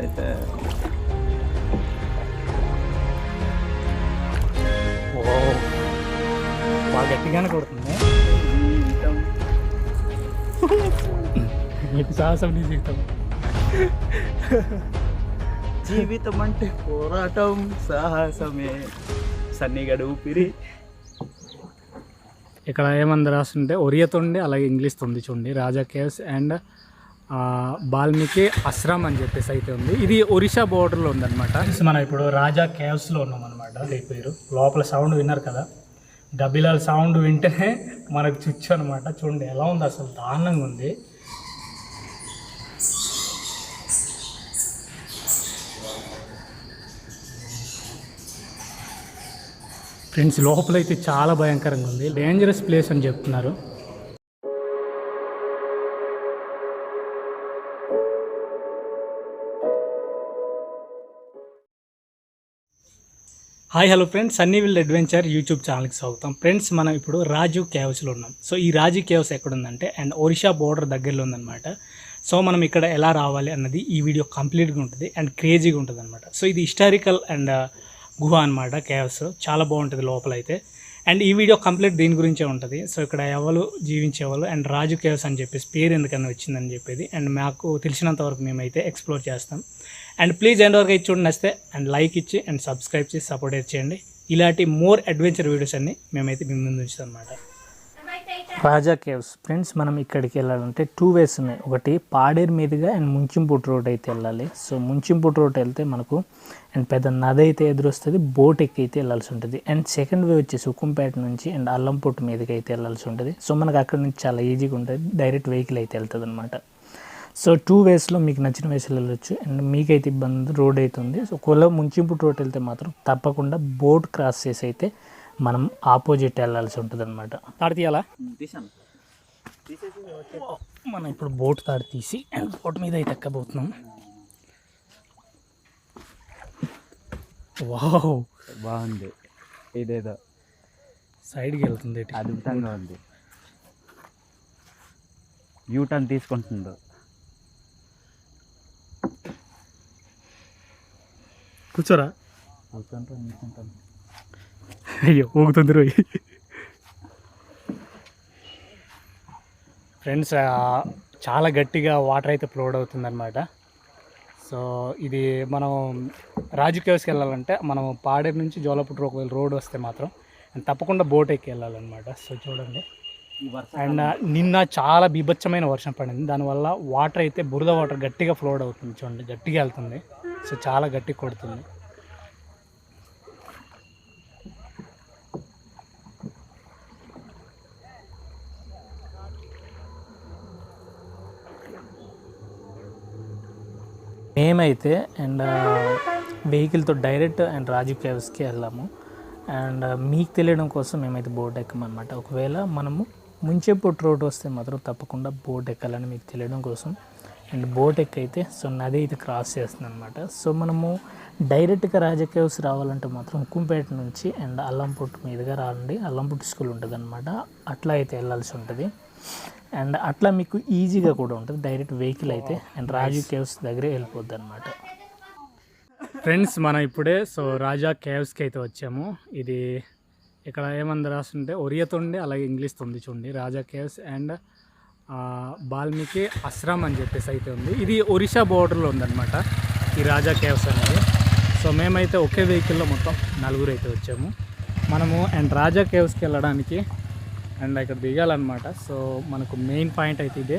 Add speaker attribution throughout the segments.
Speaker 1: అయితే
Speaker 2: బాగా గట్టిగానే కొడుతుంది. నీకు సాహసం నీ జీవితం.
Speaker 1: జీవితం అంటే పోరాటం సాహసమే సన్నిగడు ఊపిరి.
Speaker 2: ఇక్కడ ఏమన్నా రాస్తుంటే ఒరియతోండి అలాగే ఇంగ్లీష్ ఉంది చూడండి. రాజా కేవ్స్ అండ్ వాల్మీకి ఆశ్రమ్ అని చెప్పేసి అయితే ఉంది. ఇది ఒరిస్సా బోర్డర్లో ఉందన్నమాట. మనం ఇప్పుడు రాజా కేవ్స్లో ఉన్నాం అనమాట. పేరు లోపల సౌండ్ విన్నారు కదా, గబ్బిలాల సౌండ్ వింటేనే మనకు చుచ్చు అనమాట. చూడండి ఎలా ఉంది, అసలు దారుణంగా ఉంది. ఫ్రెండ్స్ లోపలైతే చాలా భయంకరంగా ఉంది, డేంజరస్ ప్లేస్ అని చెప్తున్నారు. Hi hello friends, Sunny will adventure YouTube ఛానల్కి స్వాగతం. ఫ్రెండ్స్ మనం ఇప్పుడు రాజు కేవ్స్లో ఉన్నాం. సో ఈ రాజు కేవ్స్ ఎక్కడుందంటే అండ్ ఒరిస్సా బోర్డర్ దగ్గరలో ఉందన్నమాట. సో మనం ఇక్కడ ఎలా రావాలి అన్నది ఈ వీడియో కంప్లీట్గా ఉంటుంది అండ్ క్రేజీగా ఉంటుంది అనమాట. సో ఇది హిస్టారికల్ అండ్ గుహ అనమాట. కేవ్స్ చాలా బాగుంటుంది లోపలైతే. అండ్ ఈ వీడియో కంప్లీట్ దీని గురించే ఉంటుంది. సో ఇక్కడ ఎవరు జీవించేవాళ్ళు అండ్ రాజు కేవ్స్ అని చెప్పేసి పేరు ఎందుకని వచ్చిందని చెప్పేది అండ్ మాకు తెలిసినంత వరకు మేమైతే ఎక్స్ప్లోర్ చేస్తాం. అండ్ ప్లీజ్ ఎండ్ వరకు అయితే చూడండి, నచ్చితే అండ్ లైక్ ఇచ్చి అండ్ సబ్స్క్రైబ్ చేసి సపోర్ట్ చేయండి. ఇలాంటి మోర్ అడ్వెంచర్ వీడియోస్ అన్ని మేమైతే మీ ముందు ఉంచుతాం అనమాట. రాజా కేవ్స్ ఫ్రెండ్స్, మనం ఇక్కడికి వెళ్ళాలంటే 2 వేస్ ఉన్నాయి. ఒకటి పాడేరు మీదుగా అండ్ ముంచింపుట్ రోడ్ అయితే వెళ్ళాలి. సో ముంచింపుట్ రోడ్ వెళ్తే మనకు అండ్ పెద్ద నది అయితే ఎదురొస్తుంది, బోట్ ఎక్కి అయితే వెళ్ళాల్సి ఉంటుంది. అండ్ సెకండ్ వే వచ్చేసి ఉక్కుంపేట నుంచి అండ్ అల్లంపుట్ మీదకి అయితే వెళ్ళాల్సి ఉంటుంది. సో మనకు అక్కడ నుంచి చాలా ఈజీగా ఉంటుంది, డైరెక్ట్ వెహికల్ అయితే వెళ్తుంది అనమాట. సో 2 వేస్లో మీకు నచ్చిన వేస్లో వెళ్ళొచ్చు అండ్ మీకైతే ఇబ్బంది రోడ్ అయితే ఉంది. సో ఒకవేళ ముంచింపుట్ రోడ్ వెళ్తే మాత్రం తప్పకుండా బోట్ క్రాస్ చేసి అయితే మనం ఆపోజిట్ వెళ్ళాల్సి ఉంటుంది అనమాట. తాడు తీయాలా? మనం ఇప్పుడు బోట్ తాడు తీసి బోట్ మీద అయితే ఎక్కబోతున్నాం. వావ్
Speaker 1: బాగుంది, ఇదేదో
Speaker 2: సైడ్కి వెళ్తుంది,
Speaker 1: అద్భుతంగా ఉంది. యూటర్న్ తీసుకుంటుందో.
Speaker 2: కూర్చోరా.
Speaker 1: కూర్చుంటాను.
Speaker 2: అయ్యో ఊగుతుంది రోయ్. ఫ్రెండ్స్ చాలా గట్టిగా వాటర్ అయితే ఫ్లోడ్ అవుతుంది అనమాట. సో ఇది మనం రాజు కేవ్స్కి వెళ్ళాలంటే మనం పాడేరు నుంచి జోలపుట్ రోడ్ వస్తే మాత్రం తప్పకుండా బోట్ ఎక్కి వెళ్ళాలన్నమాట. సో చూడండి. అండ్ నిన్న చాలా బీభత్సమైన వర్షం పడింది, దానివల్ల వాటర్ అయితే బురద వాటర్ గట్టిగా ఫ్లోడ్ అవుతుంది. చూడండి గట్టిగా వెళ్తుంది. సో చాలా గట్టిగా కొడుతుంది. మేమైతే అండ్ వెహికల్తో డైరెక్ట్ అండ్ రాజు కేవ్స్కి వెళ్ళాము. అండ్ మీకు తెలియడం కోసం మేమైతే బోట్ ఎక్కమన్నమాట. ఒకవేళ మనము ముంచేపుట్ రోడ్ వస్తే మాత్రం తప్పకుండా బోట్ ఎక్కాలని మీకు తెలియడం కోసం అండ్ బోట్ ఎక్కైతే సో నది అయితే క్రాస్ చేస్తుంది అనమాట. సో మనము డైరెక్ట్గా రాజా కేవ్స్ రావాలంటే మాత్రం ఉక్కుంపేట నుంచి అండ్ అల్లంపుట్ మీదుగా రాండి. అల్లంపుట్ స్కూల్ ఉంటుంది అనమాట, అట్లా అయితే వెళ్ళాల్సి ఉంటుంది. అండ్ అట్లా మీకు ఈజీగా కూడా ఉంటుంది, డైరెక్ట్ వెహికల్ అయితే అండ్ రాజు కేవ్స్ దగ్గరే వెళ్ళిపోద్ది అనమాట. ఫ్రెండ్స్ మనం ఇప్పుడే సో రాజా కేవ్స్కి అయితే వచ్చాము. ఇది ఇక్కడ ఏమన్నా రాస్తుంటే ఒరియతోండి అలాగే ఇంగ్లీష్ ఉంది చూడండి. రాజా కేవ్స్ అండ్ వాల్మీకి ఆశ్రమ్ అని చెప్పేసి అయితే ఉంది. ఇది ఒరిస్సా బోర్డర్లో ఉందన్నమాట ఈ రాజా కేవ్స్ అనేది. సో మేమైతే ఒకే వెహికల్లో మొత్తం 4 అయితే వచ్చాము మనము. అండ్ రాజా కేవ్స్కి వెళ్ళడానికి అండ్ ఇక్కడ దిగాలన్నమాట. సో మనకు మెయిన్ పాయింట్ అయితే ఇదే.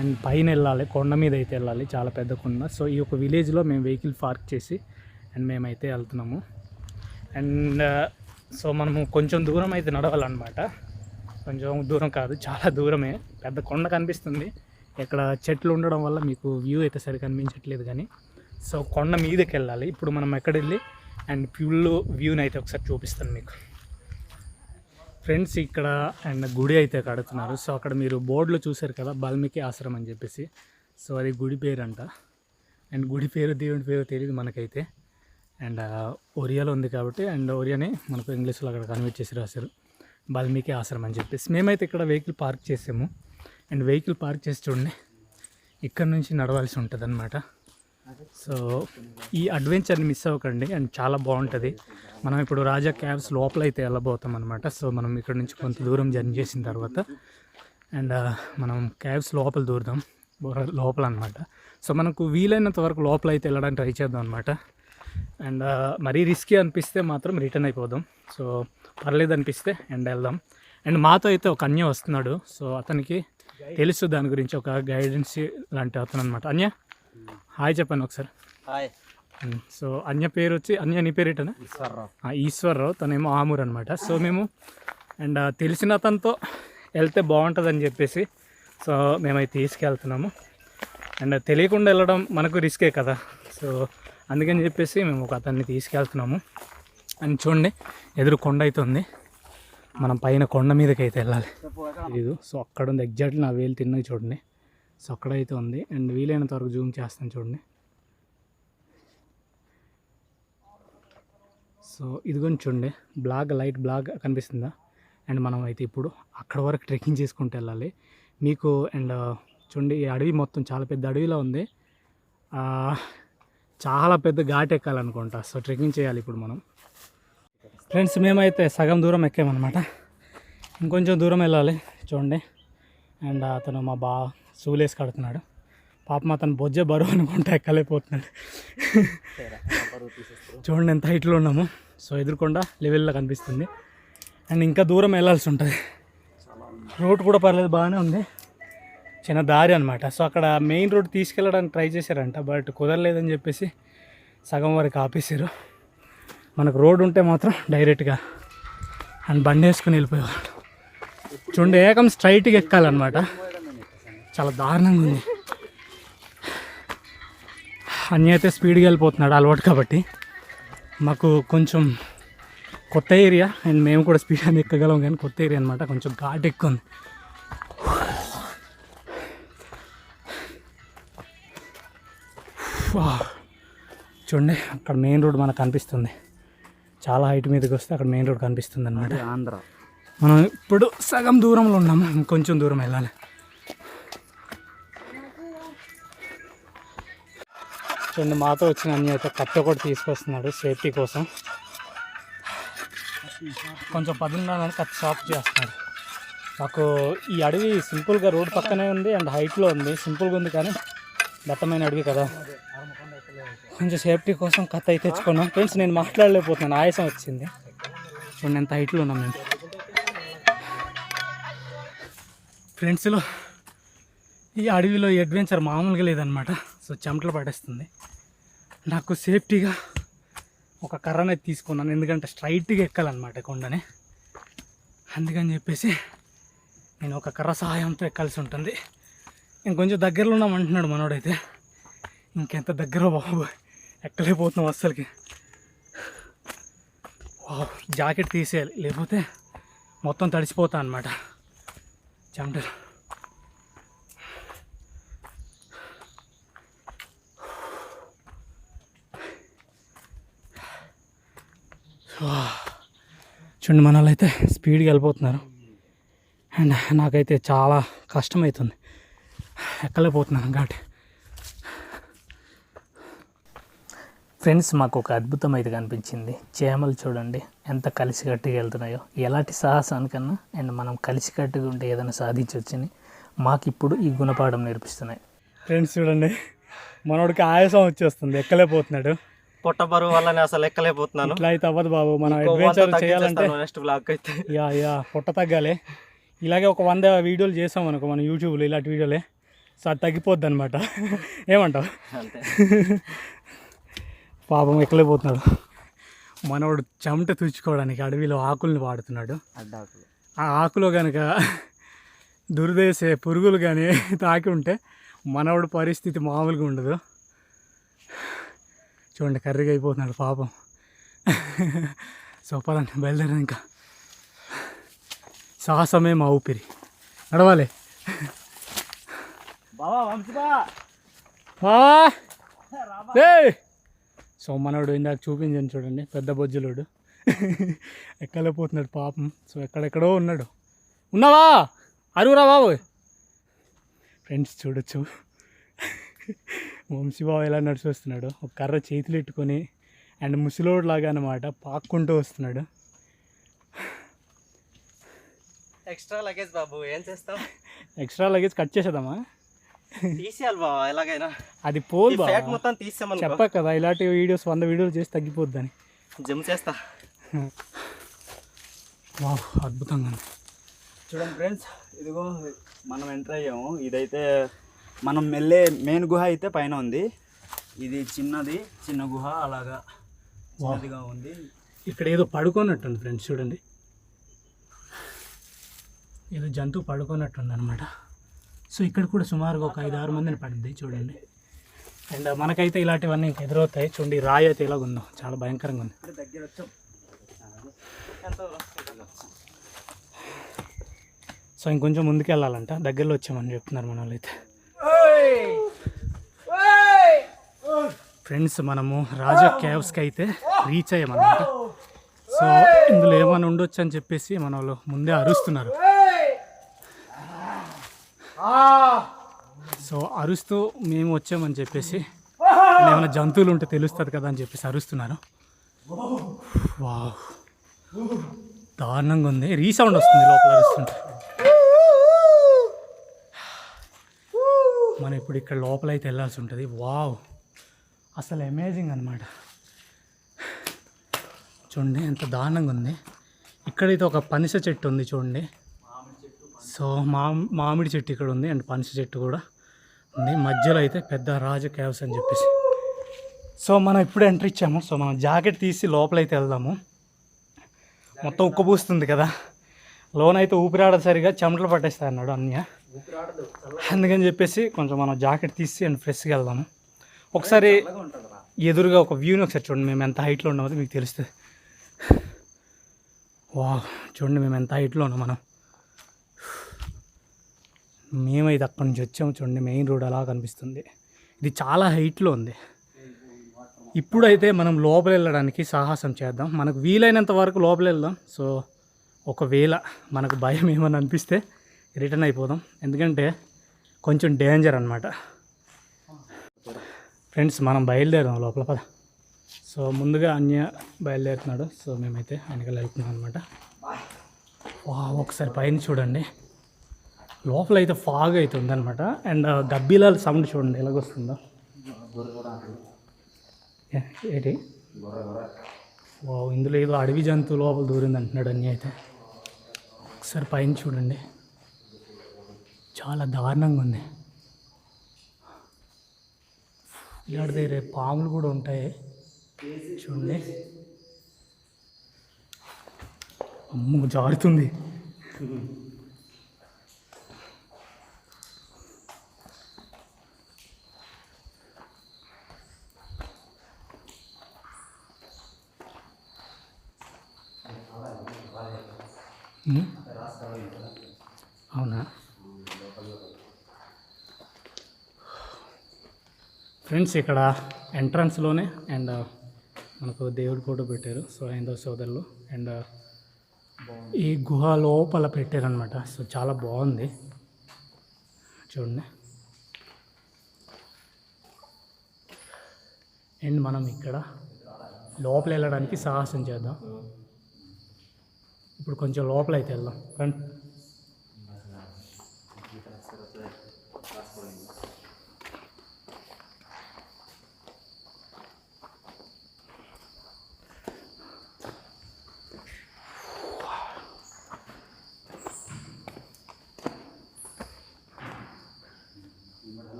Speaker 2: అండ్ పైన వెళ్ళాలి, కొండ మీద అయితే వెళ్ళాలి, చాలా పెద్ద కొండ. సో ఈ ఒక విలేజ్లో మేము వెహికల్ పార్క్ చేసి అండ్ మేమైతే వెళ్తున్నాము. అండ్ సో మనము కొంచెం దూరం అయితే నడవాలన్నమాట. కొంచెం దూరం కాదు, చాలా దూరమే. పెద్ద కొండ కనిపిస్తుంది, ఇక్కడ చెట్లు ఉండడం వల్ల మీకు వ్యూ అయితే సరి కనిపించట్లేదు. కానీ సో కొండ మీదకి వెళ్ళాలి. ఇప్పుడు మనం ఎక్కడ వెళ్ళి అండ్ ఫుల్ వ్యూని అయితే ఒకసారి చూపిస్తాను మీకు. ఫ్రెండ్స్ ఇక్కడ అండ్ గుడి అయితే కడుతున్నారు. సో అక్కడ మీరు బోర్డులో చూసారు కదా వాల్మీకి ఆశ్రమం అని చెప్పేసి. సో అది గుడి పేరు అంట. అండ్ గుడి పేరు దేవుడి పేరు తెలియదు మనకైతే. అండ్ ఒరియాలో ఉంది కాబట్టి అండ్ ఒరియాని మనకు ఇంగ్లీష్లో అక్కడ కన్వర్ట్ చేసి రాశారు వాల్మీకి ఆశ్రమం అని చెప్పేసి. మేమైతే ఇక్కడ వెహికల్ పార్క్ చేసాము. అండ్ వెహికల్ పార్క్ చేసి చూడండి, ఇక్కడ నుంచి నడవాల్సి ఉంటుంది అనమాట. సో ఈ అడ్వెంచర్ని మిస్ అవ్వకండి అండ్ చాలా బాగుంటుంది. మనం ఇప్పుడు రాజా క్యాబ్స్ లోపల అయితే వెళ్ళబోతాం అనమాట. సో మనం ఇక్కడ నుంచి కొంత దూరం జర్నీ చేసిన తర్వాత అండ్ మనం క్యాబ్స్ లోపల దూరుదాం, లోపల అనమాట. సో మనకు వీలైనంత వరకు లోపల అయితే వెళ్ళడానికి ట్రై చేద్దాం అనమాట. అండ్ మరీ రిస్కీ అనిపిస్తే మాత్రం రిటర్న్ అయిపోదాం. సో పర్లేదు అనిపిస్తే అండ్ వెళ్దాం. అండ్ మాతో అయితే ఒక అన్య వస్తున్నాడు. సో అతనికి తెలుసు దాని గురించి, ఒక గైడెన్స్ లాంటి అతను అనమాట. అన్య హాయ్ చెప్పాను ఒకసారి.
Speaker 1: హాయ్.
Speaker 2: సో అన్య పేరు వచ్చి, అన్య నీ పేరు ఏంటన్నా? ఈశ్వర్రావు. తనేమో ఆమూరు అనమాట. సో మేము అండ్ తెలిసిన అతనితో వెళ్తే బాగుంటుందని చెప్పేసి సో మేమైతే తీసుకెళ్తున్నాము. అండ్ తెలియకుండా వెళ్ళడం మనకు రిస్కే కదా. సో అందుకని చెప్పేసి మేము ఒక అతన్ని తీసుకెళ్తున్నాము. అని చూడండి, ఎదురు కొండ అయితే ఉంది. మనం పైన కొండ మీదకి అయితే వెళ్ళాలి. ఇది సో అక్కడ ఉంది, ఎగ్జాక్ట్లీ నా వేలు తిన్నది చూడండి. సో అక్కడైతే ఉంది. అండ్ వీలైనంత వరకు జూమ్ చేస్తాను చూడండి. సో ఇదిగోని చూడండి, లైట్ బ్లాక్ కనిపిస్తుందా? అండ్ మనం అయితే ఇప్పుడు అక్కడ వరకు ట్రెక్కింగ్ చేసుకుంటూ వెళ్ళాలి మీకు. అండ్ చూడండి, ఈ అడవి మొత్తం చాలా పెద్ద అడవిలో ఉంది. చాలా పెద్ద ఘాట్ ఎక్కాలనుకుంటా. సో ట్రెక్కింగ్ చేయాలి ఇప్పుడు మనం. ఫ్రెండ్స్ మేమైతే సగం దూరం ఎక్కామన్నమాట. ఇంకొంచెం దూరం వెళ్ళాలి చూడండి. అండ్ అతను మా సూలేసి కడుతున్నాడు. పాపం అతను బొజ్జ బరువు అనుకుంటా ఎక్కలేకపోతున్నాడు. చూడండి ఎంత హైట్లో ఉన్నాము. సో ఎదురుకొండ లెవెల్లో కనిపిస్తుంది. అండ్ ఇంకా దూరం వెళ్ళాల్సి ఉంటుంది. రోడ్ కూడా పర్లేదు, బాగానే ఉంది. చిన్న దారి అనమాట. సో అక్కడ మెయిన్ రోడ్ తీసుకెళ్ళడానికి ట్రై చేశారంట, బట్ కుదరలేదని చెప్పేసి సగం వరకు ఆపేసారు. మనకు రోడ్ ఉంటే మాత్రం డైరెక్ట్గా అండ్ బండి వేసుకుని వెళ్ళిపోయేవాడు. చూడండి, ఏకం స్ట్రైట్గా ఎక్కాలన్నమాట. చాలా దారుణంగా ఉంది. అన్నీ అయితే స్పీడ్గా వెళ్ళిపోతున్నాడు అలవాటు కాబట్టి. మాకు కొంచెం కొత్త ఏరియా అండ్ మేము కూడా స్పీడ్ అని ఎక్కగలం, కానీ కొత్త ఏరియా అనమాట. కొంచెం ఘాట్ ఎక్కువ ఉంది. చూడండి, అక్కడ మెయిన్ రోడ్ మనకు కనిపిస్తుంది. చాలా హైట్ మీదకి వస్తే అక్కడ మెయిన్ రోడ్ కనిపిస్తుంది అనమాట.
Speaker 1: ఆంధ్ర.
Speaker 2: మనం ఇప్పుడు సగం దూరంలో ఉన్నాము, ఇంకొంచెం దూరం వెళ్ళాలి. చూడండి, మాతో వచ్చిన అన్ని అయితే కత్తి ఒకటి తీసుకొస్తున్నాడు సేఫ్టీ కోసం. కొంచెం పదున్నాను కత్తి షాప్ చేస్తున్నాడు. మాకు ఈ అడవి సింపుల్గా రోడ్ పక్కనే ఉంది అండ్ హైట్లో ఉంది. సింపుల్గా ఉంది కానీ దట్టమైన అడవి కదా. కొంచెం సేఫ్టీ కోసం కత్తి అయితే తెచ్చుకున్నాం. ఫ్రెండ్స్ నేను మాట్లాడలేకపోతున్నాను, ఆయాసం వచ్చింది. చూడండి ఎంత హైట్లో ఉన్నాం మేము. ఫ్రెండ్స్లో ఈ అడవిలో అడ్వెంచర్ మామూలుగా లేదనమాట. సో చెమటలు పడేస్తుంది. నాకు సేఫ్టీగా ఒక కర్రనే తీసుకున్నాను, ఎందుకంటే స్ట్రైట్గా ఎక్కాలన్నమాట కొండని. అందుకని చెప్పేసి నేను ఒక కర్ర సహాయంతో ఎక్కాల్సి ఉంటుంది. ఇంకొంచెం దగ్గరలో ఉన్నామంటున్నాడు మనోడైతే. ఇంకెంత దగ్గర బాబు, ఎక్కలేకపోతున్నాం అస్సలకి. జాకెట్ తీసేయాలి, లేకపోతే మొత్తం తడిసిపోతా అన్నమాట చెమటలు. చూడండి, మన వాళ్ళైతే స్పీడ్గా వెళ్ళిపోతున్నారు. అండ్ నాకైతే చాలా కష్టమవుతుంది, ఎక్కలేకపోతున్నాను ఘాట్. ఫ్రెండ్స్, మాకు ఒక అద్భుతం అయితే కనిపించింది. చేమలు చూడండి ఎంత కలిసికట్టుగా వెళ్తున్నాయో. ఎలాంటి సాహసానికన్నా అండ్ మనం కలిసికట్టుగా ఉంటే ఏదైనా సాధించవచ్చని మాకు ఇప్పుడు ఈ గుణపాఠం నేర్పిస్తున్నాయి. ఫ్రెండ్స్ చూడండి, మనోడికి ఆయాసం వచ్చేస్తుంది, ఎక్కలేకపోతున్నాడు.
Speaker 3: పొట్ట బరువు వల్ల అసలు ఎక్కలేకపోతున్నాను.
Speaker 2: ఇట్లా అయితే అవ్వదు బాబు. మనం అడ్వెంచర్ చేయాలంటే
Speaker 3: నెక్స్ట్ బ్లాగ్ అయితే
Speaker 2: పొట్ట తగ్గాలి. ఇలాగే ఒక 100 వీడియోలు చేసాం అనుకో మన యూట్యూబ్లో, ఇలాంటి వీడియోలే. సో అది తగ్గిపోద్ది అనమాట. ఏమంటావు?
Speaker 3: అంతే.
Speaker 2: పాపం ఎక్కలేకపోతున్నాడు మనోడు. చెమట తుడుచుకోవడానికి అడవిలో ఆకుల్ని వాడుతున్నాడు. ఆ ఆకులో కనుక దురదేసే పురుగులు కానీ తాకి ఉంటే మనోడు పరిస్థితి మామూలుగా ఉండదు. చూడండి, కర్రీగా అయిపోతున్నాడు పాపం. సో పదండి, బయలుదేరా. ఇంకా సాహసమే మా ఊపిరి, నడవాలి. సో మనోడు ఇందాక చూపించాను చూడండి, పెద్ద బొజ్జులోడు ఎక్కలేకపోతున్నాడు పాపం. సో ఎక్కడెక్కడో ఉన్నాడు. ఉన్నావా? అరువురా బాబు. ఫ్రెండ్స్ చూడొచ్చు, వంశీబాబు ఎలా నడిచి వస్తున్నాడు, ఒక కర్ర చేతులు ఎట్టుకొని అండ్ ముసిలోడు లాగా అనమాట పాక్కుంటూ వస్తున్నాడు.
Speaker 3: ఎక్స్ట్రా లగేజ్ బాబు, ఏం చేస్తాం?
Speaker 2: ఎక్స్ట్రా లగేజ్ కట్ చేసేద్దామా?
Speaker 3: తీసేయాలి బాబా ఎలాగైనా.
Speaker 2: అది పోదు బాబా,
Speaker 3: ఫ్యాట్ మొత్తం తీసామని
Speaker 2: చెప్పా కదా ఇలాంటి వీడియోస్ 100 వీడియోలు చేసి తగ్గిపోద్దని.
Speaker 3: జిమ్ చేస్తా.
Speaker 2: వావ్, అద్భుతంగా ఉంది.
Speaker 1: చూడండి ఫ్రెండ్స్, ఇదిగో మనం ఎంటర్ అయ్యాము. ఇదైతే మనం వెళ్ళే మెయిన్ గుహ అయితే పైన ఉంది. ఇది చిన్న గుహ అలాగా చిన్నదిగా ఉంది.
Speaker 2: ఇక్కడ ఏదో పడుకోనట్టుంది ఫ్రెండ్స్, చూడండి ఏదో జంతువు పడుకోనట్టుంది అనమాట. సో ఇక్కడ కూడా సుమారుగా ఒక 5-6 మందిని పడింది చూడండి. అండ్ మనకైతే ఇలాంటివన్నీ ఇంకా ఎదురవుతాయి. చూడండి రాయి అయితే ఎలాగుందో, చాలా భయంకరంగా ఉంది.
Speaker 1: దగ్గర వచ్చాం.
Speaker 2: సో ఇంకొంచెం ముందుకు వెళ్ళాలంట, దగ్గరలో వచ్చామని చెప్తున్నారు మన వాళ్ళు అయితే. ఫ్రెండ్స్ మనము రాజా కేవ్స్కి అయితే రీచ్ అయ్యామన్నమాట. సో ఇందులో ఏమైనా ఉండొచ్చు అని చెప్పేసి మన వాళ్ళు ముందే అరుస్తున్నారు. సో అరుస్తూ మేము వచ్చామని చెప్పేసి, ఏమైనా జంతువులు ఉంటే తెలుస్తుంది కదా అని చెప్పేసి అరుస్తున్నారు. వావ్, దారుణంగా ఉంది. రీసౌండ్ వస్తుంది లోపల అరుస్తుంటే. మనం ఇప్పుడు ఇక్కడ లోపల అయితే వెళ్ళాల్సి ఉంటుంది. వావ్, అసలు అమేజింగ్ అనమాట. చూడండి ఎంత దారుణంగా ఉంది. ఇక్కడైతే ఒక పనస చెట్టు ఉంది చూడండి. సో మామిడి చెట్టు ఇక్కడ ఉంది అండ్ పనస చెట్టు కూడా ఉంది. మధ్యలో అయితే పెద్ద రాజ కేవ్స్ అని చెప్పేసి. సో మనం ఇప్పుడు ఎంట్రీ ఇచ్చాము. సో మనం జాకెట్ తీసి లోపలైతే వెళ్దాము. మొత్తం ఉక్కబూస్తుంది కదా, లోనైతే ఊపిరాడదు, సరిగా చెమటలు పట్టేస్తాయి అన్నాడు అన్నయ్య. అందుకని చెప్పేసి కొంచెం మనం జాకెట్ తీసి అండ్ ఫ్రెష్గా వెళ్దాము. ఒకసారి ఎదురుగా ఒక వ్యూని ఒకసారి చూడండి, మేము ఎంత హైట్లో ఉన్నామో మీకు తెలుస్తుంది. వావ్, చూడండి మేము ఎంత హైట్లో ఉన్నాం. మేమైతే అక్కడి నుంచి వచ్చాము. చూడండి మెయిన్ రోడ్ అలా కనిపిస్తుంది. ఇది చాలా హైట్లో ఉంది. ఇప్పుడైతే మనం లోపల వెళ్ళడానికి సాహసం చేద్దాం. మనకు వీలైనంత వరకు లోపల వెళ్దాం. సో ఒకవేళ మనకు భయం ఏమని అనిపిస్తే రిటర్న్ అయిపోదాం, ఎందుకంటే కొంచెం డేంజర్ అనమాట. ఫ్రెండ్స్ మనం బయలుదేరాం లోపల పద. సో ముందుగా అన్య బయలుదేరుతున్నాడు. సో మేమైతే వెనకాల వెళ్తున్నాం అనమాట. ఒకసారి పైన చూడండి, లోపల అయితే ఫాగ్ అయితే ఉందన్నమాట. అండ్ గబ్బిలాల సౌండ్ చూడండి ఎలాగొస్తుందో. ఏంటి ఇందులో ఏదో అడవి జంతువు లోపల దూరింది అంటున్నాడు అన్నీ. అయితే ఒకసారి పైన చూడండి, చాలా దారుణంగా ఉంది. ఇలాంటి దగ్గర పాములు కూడా ఉంటాయి చూడండి. అమ్మ జారుతుంది. అవునా ఫ్రెండ్స్, ఇక్కడ ఎంట్రన్స్లోనే అండ్ మనకు దేవుడి ఫోటో పెట్టారు. సో హైందవ సోదరులు అండ్ ఈ గుహ లోపల పెట్టారనమాట. సో చాలా బాగుంది చూడండి. అండ్ మనం ఇక్కడ లోపల వెళ్ళడానికి సాహసం చేద్దాం. ఇప్పుడు కొంచెం లోపల అయితే వెళ్దాం ఫ్రెండ్.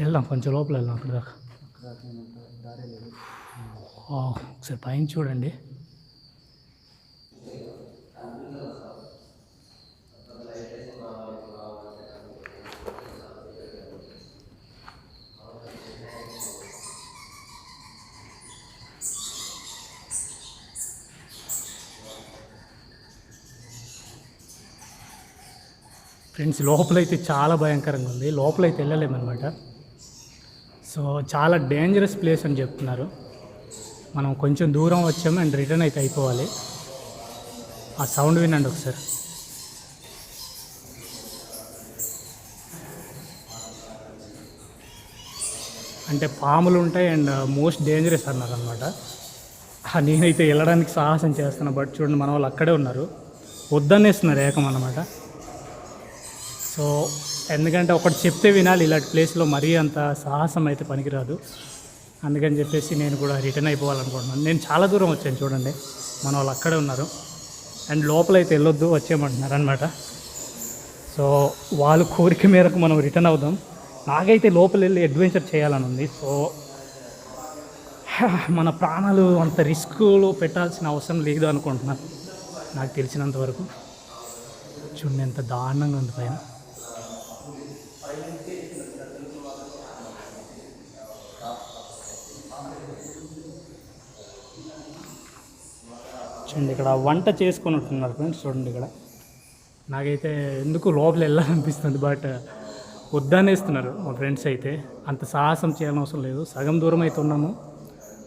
Speaker 2: వెళ్దాం కొంచెం లోపల వెళ్దాం. అక్కడ దాకా ఒకసారి పైన చూడండి. ఫ్రెండ్స్ లోపలైతే చాలా భయంకరంగా ఉంది. లోపలైతే వెళ్ళలేమన్నమాట. సో చాలా డేంజరస్ ప్లేస్ అని చెప్తున్నారు. మనం కొంచెం దూరం వచ్చాము అండ్ రిటర్న్ అయితే అయిపోవాలి. ఆ సౌండ్ వినండి ఒకసారి. అంటే పాములు ఉంటాయి అండ్ మోస్ట్ డేంజరస్ అన్నారు అనమాట. నేనైతే వెళ్ళడానికి సాహసం చేస్తున్నా, బట్ చూడండి మన వాళ్ళు అక్కడే ఉన్నారు, వద్దనేస్తున్నారు ఏకం అన్నమాట. సో ఎందుకంటే ఒకటి చెప్తే వినాలి, ఇలాంటి ప్లేస్లో మరీ అంత సాహసం అయితే పనికిరాదు. అందుకని చెప్పేసి నేను కూడా రిటర్న్ అయిపోవాలనుకుంటున్నాను. నేను చాలా దూరం వచ్చాను చూడండి, మన వాళ్ళు అక్కడే ఉన్నారు అండ్ లోపలైతే వెళ్ళొద్దు వచ్చేయమంటున్నారు అనమాట. సో వాళ్ళ కోరిక మేరకు మనం రిటర్న్ అవుదాం. నాకైతే లోపల వెళ్ళి అడ్వెంచర్ చేయాలని ఉంది. సో మన ప్రాణాలు అంత రిస్క్లో పెట్టాల్సిన అవసరం లేదు అనుకుంటున్నాను నాకు తెలిసినంత వరకు. చూడండి ఎంత దారుణంగా ఉంది పైన. చూడండి ఇక్కడ వంట చేసుకొని ఉంటున్నారు ఫ్రెండ్స్. చూడండి ఇక్కడ నాకైతే ఎందుకు లోపల వెళ్ళాలనిపిస్తుంది, బట్ వద్దనేస్తున్నారు మా ఫ్రెండ్స్ అయితే. అంత సాహసం చేయాల్సిన అవసరం లేదు, సగం దూరం అయితే ఉన్నాము,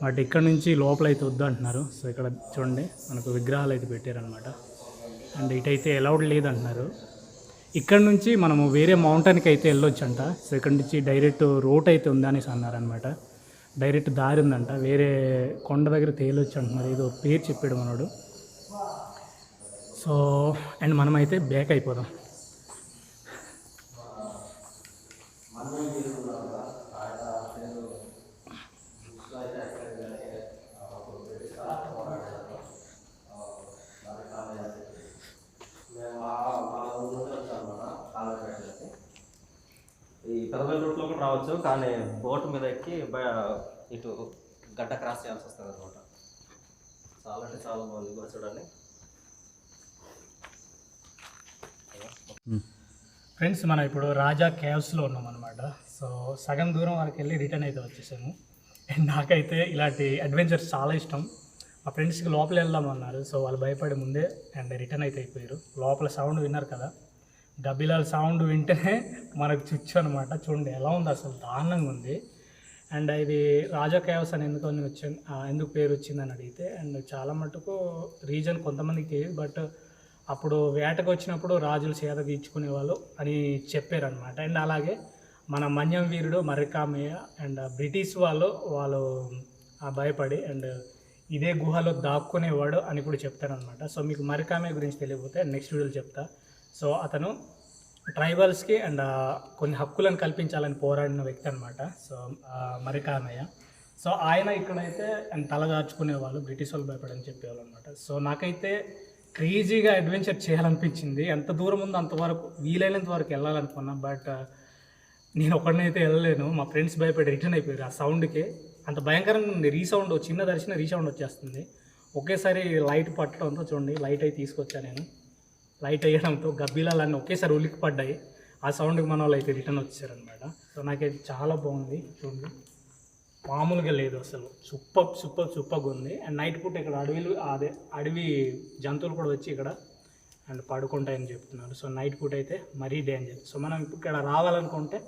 Speaker 2: బట్ ఇక్కడ నుంచి లోపల అయితే వద్దు అంటున్నారు. సో ఇక్కడ చూడండి మనకు విగ్రహాలు అయితే పెట్టారనమాట అండ్ ఇటైతే అలౌడ్ లేదంటున్నారు. ఇక్కడ నుంచి మనము వేరే మౌంటైన్కి అయితే వెళ్ళొచ్చు అంట. సో ఇక్కడ నుంచి డైరెక్ట్ రోడ్ అయితే ఉందనేసి అన్నారనమాట. డైరెక్ట్ దారి ఉందంట, వేరే కొండ దగ్గర తేలొచ్చు అంటున్నారు, ఏదో పేరు చెప్పాడు మనోడు. సో అండ్ మనమైతే బ్యాక్ అయిపోదాం.
Speaker 3: ఈ పెదవేల రూట్లో కూడా రావచ్చు, కానీ బోట్ మీద ఎక్కి ఇటు గడ్డ క్రాస్ చేయాల్సి వస్తుంది అనమాట. చాలా అంటే చాలా బాగుంది కూడా చూడండి
Speaker 2: ఫ్రెండ్స్. మనం ఇప్పుడు రాజా కేవ్స్లో ఉన్నాం అనమాట. సో సగం దూరం వరకు వెళ్ళి రిటర్న్ అయితే వచ్చేసాము. అండ్ నాకైతే ఇలాంటి అడ్వెంచర్స్ చాలా ఇష్టం. మా ఫ్రెండ్స్కి లోపల వెళ్దామన్నారు, సో వాళ్ళు భయపడే ముందే అండ్ రిటర్న్ అయితే అయిపోయారు. లోపల సౌండ్ విన్నారు కదా, గబ్బిలాల సౌండ్ వింటేనే మనకు చుచ్చు అనమాట. చూడండి ఎలా ఉంది, అసలు దారుణంగా ఉంది. అండ్ ఇది రాజా కేవ్స్ అని ఎందుకు పేరు వచ్చిందని అడిగితే, అండ్ చాలా మటుకు రీజన్ కొంతమందికి తెలియదు, బట్ అప్పుడు వేటకు వచ్చినప్పుడు రాజులు సేద తీర్చుకునేవాళ్ళు అని చెప్పారనమాట. అండ్ అలాగే మన మన్యం వీరుడు మర్రికామయ్య అండ్ బ్రిటిష్ వాళ్ళు భయపడి అండ్ ఇదే గుహలో దాక్కునేవాడు అని కూడా చెప్తారనమాట. సో మీకు మర్రికామయ్య గురించి తెలియకపోతే నెక్స్ట్ వీడియోలో చెప్తా. సో అతను ట్రైబల్స్కి అండ్ కొన్ని హక్కులను కల్పించాలని పోరాడిన వ్యక్తి అనమాట. సో మర్రికామయ్య. సో ఆయన ఇక్కడైతే తలదార్చుకునేవాళ్ళు, బ్రిటిష్ వాళ్ళు భయపడని చెప్పేవాళ్ళు అనమాట. సో నాకైతే క్రేజీగా అడ్వెంచర్ చేయాలనిపించింది. ఎంత దూరం ఉందో అంతవరకు వీలైనంత వరకు వెళ్ళాలనుకున్నా, బట్ నేను ఒకడినైతే వెళ్ళలేను. మా ఫ్రెండ్స్ భయపడి రిటర్న్ అయిపోయారు. ఆ సౌండ్కి అంత భయంకరంగా ఉంది. రీసౌండ్ చిన్న దర్శనం రీసౌండ్ వచ్చేస్తుంది. ఒకేసారి లైట్ పట్టడంతో చూడండి, లైట్ అయితే తీసుకొచ్చాను నేను. లైట్ వేయడంతో గబ్బిలాలన్నీ ఒకేసారి ఉలిక్కి పడ్డాయి. ఆ సౌండ్కి మన వాళ్ళు అయితే రిటర్న్ వచ్చారనమాట. సో నాకైతే చాలా బాగుంది. చూడండి మామూలుగా లేదు, అసలు సూపర్గా ఉంది. అండ్ నైట్ పూట ఇక్కడ అడవి జంతువులు కూడా వచ్చి ఇక్కడ అండ్ పడుకుంటాయని చెప్తున్నారు. సో నైట్ పూట అయితే మరీ డేంజర్. సో మనం ఇక్కడ రావాలనుకుంటే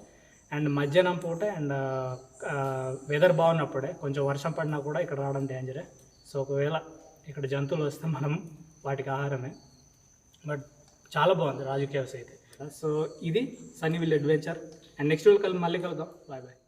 Speaker 2: అండ్ మధ్యాహ్నం పూట అండ్ వెదర్ బాగున్నప్పుడే, కొంచెం వర్షం పడినా కూడా ఇక్కడ రావడం డేంజరే. సో ఒకవేళ ఇక్కడ జంతువులు వస్తే మనం వాటికి ఆహారమే. బట్ చాలా బాగుంది రాజు కేవ్స్ అయితే. సో ఇది Sunnyvale adventure. And next video మళ్ళీ కలుద్దాం. Bye bye.